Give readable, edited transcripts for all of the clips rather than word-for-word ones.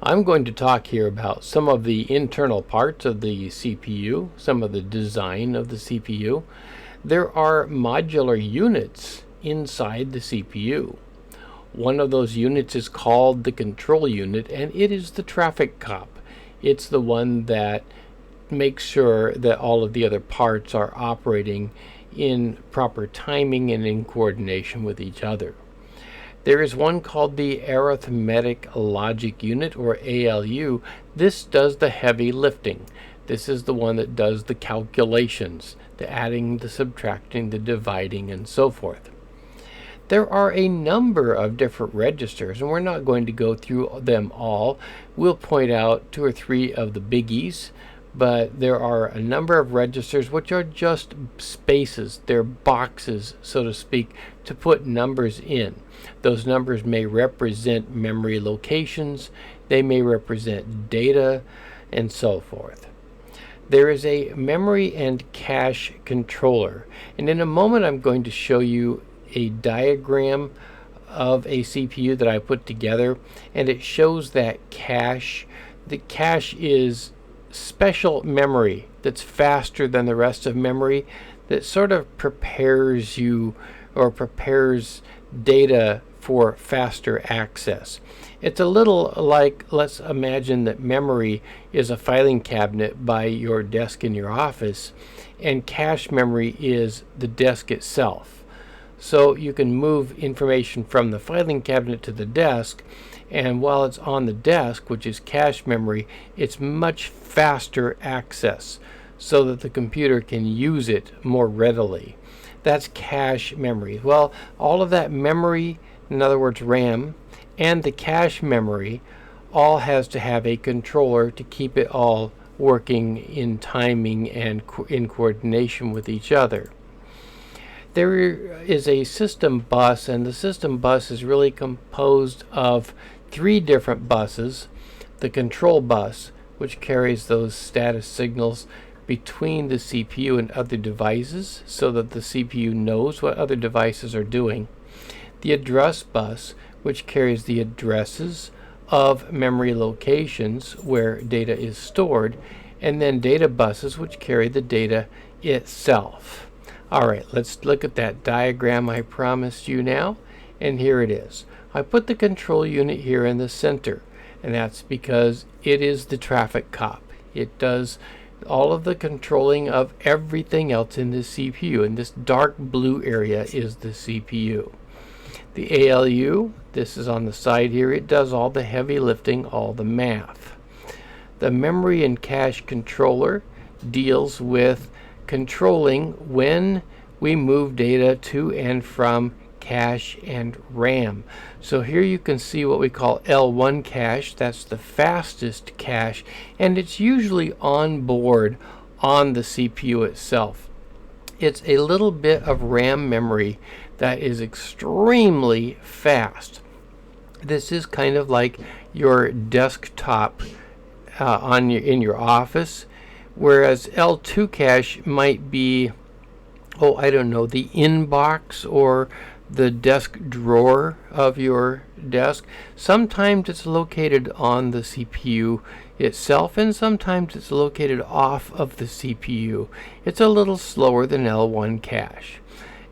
I'm going to talk here about some of the internal parts of the CPU, some of the design of the CPU. There are modular units inside the CPU. One of those units is called the control unit, and it is the traffic cop. It's the one that makes sure that all of the other parts are operating in proper timing and in coordination with each other. There is one called the Arithmetic Logic Unit, or ALU. This does the heavy lifting. This is the one that does the calculations, the adding, the subtracting, the dividing, and so forth. There are a number of different registers, and we're not going to go through them all. We'll point out 2 or 3 of the biggies, but there are a number of registers which are just spaces. They're boxes, so to speak, to put numbers in. Those numbers may represent memory locations, they may represent data, and so forth. There is a memory and cache controller, and in a moment I'm going to show you a diagram of a CPU that I put together, and it shows that cache. The cache is special memory that's faster than the rest of memory, that sort of prepares you or prepares data for faster access. It's a little like, let's imagine that memory is a filing cabinet by your desk in your office, and cache memory is the desk itself. So you can move information from the filing cabinet to the desk, and while it's on the desk, which is cache memory, it's much faster access so that the computer can use it more readily. That's cache memory. Well, all of that memory, in other words RAM, and the cache memory all has to have a controller to keep it all working in timing and in coordination with each other. There is a system bus, and the system bus is really composed of 3 different buses. The control bus, which carries those status signals between the CPU and other devices so that the CPU knows what other devices are doing. The address bus, which carries the addresses of memory locations where data is stored, and then data buses, which carry the data itself. Alright, let's look at that diagram I promised you now, and here it is. I put the control unit here in the center, and that's because it is the traffic cop. It does all of the controlling of everything else in the CPU, and this dark blue area is the CPU. The ALU, this is on the side here, it does all the heavy lifting, all the math. The memory and cache controller deals with controlling when we move data to and from cache and RAM. So here you can see what we call L1 cache. That's the fastest cache, and it's usually on board on the CPU itself. It's a little bit of RAM memory that is extremely fast. This is kind of like your desktop in your office, whereas L2 cache might be, I don't know, the inbox or the desk drawer of your desk. Sometimes it's located on the CPU itself, and sometimes it's located off of the CPU. It's a little slower than L1 cache.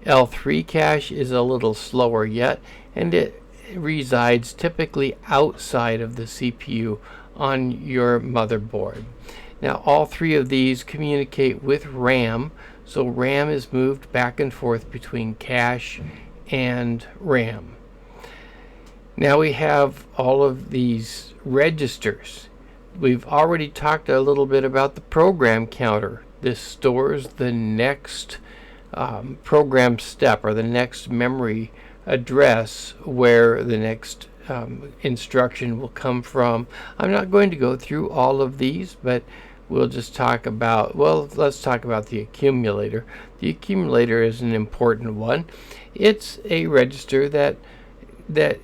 L3 cache is a little slower yet, and it resides typically outside of the CPU on your motherboard. Now, all 3 of these communicate with RAM, so RAM is moved back and forth between cache and RAM. Now we have all of these registers. We've already talked a little bit about the program counter. This stores the next program step, or the next memory address where the next instruction will come from. I'm not going to go through all of these, but we'll just talk about, let's talk about the accumulator. The accumulator is an important one. It's a register that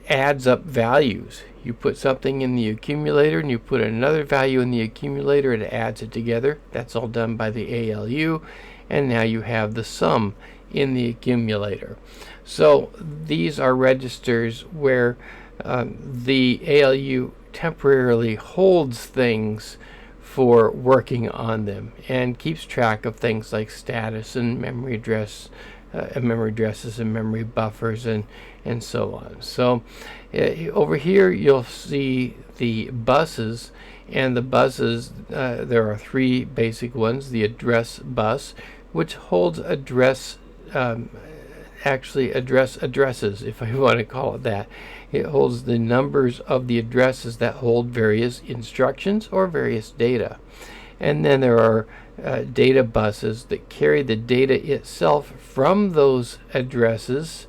adds up values. You put something in the accumulator and you put another value in the accumulator, it adds it together. That's all done by the ALU, and now you have the sum in the accumulator. So these are registers where the ALU temporarily holds things for working on them and keeps track of things like status and memory addresses and memory buffers and so on. So over here you'll see the buses, and the buses, there are three basic ones. The address bus, which holds addresses, if I want to call it that. It holds the numbers of the addresses that hold various instructions or various data. And then there are data buses that carry the data itself from those addresses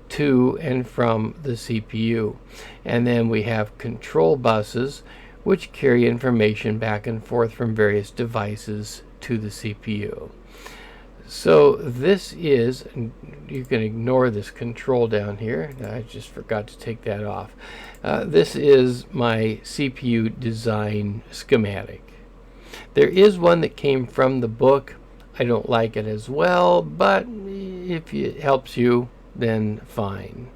to and from the CPU. And then we have control buses, which carry information back and forth from various devices to the CPU. So this is, you can ignore this control down here. I just forgot to take that off. This is my CPU design schematic. There is one that came from the book. I don't like it as well, but if it helps you, then fine.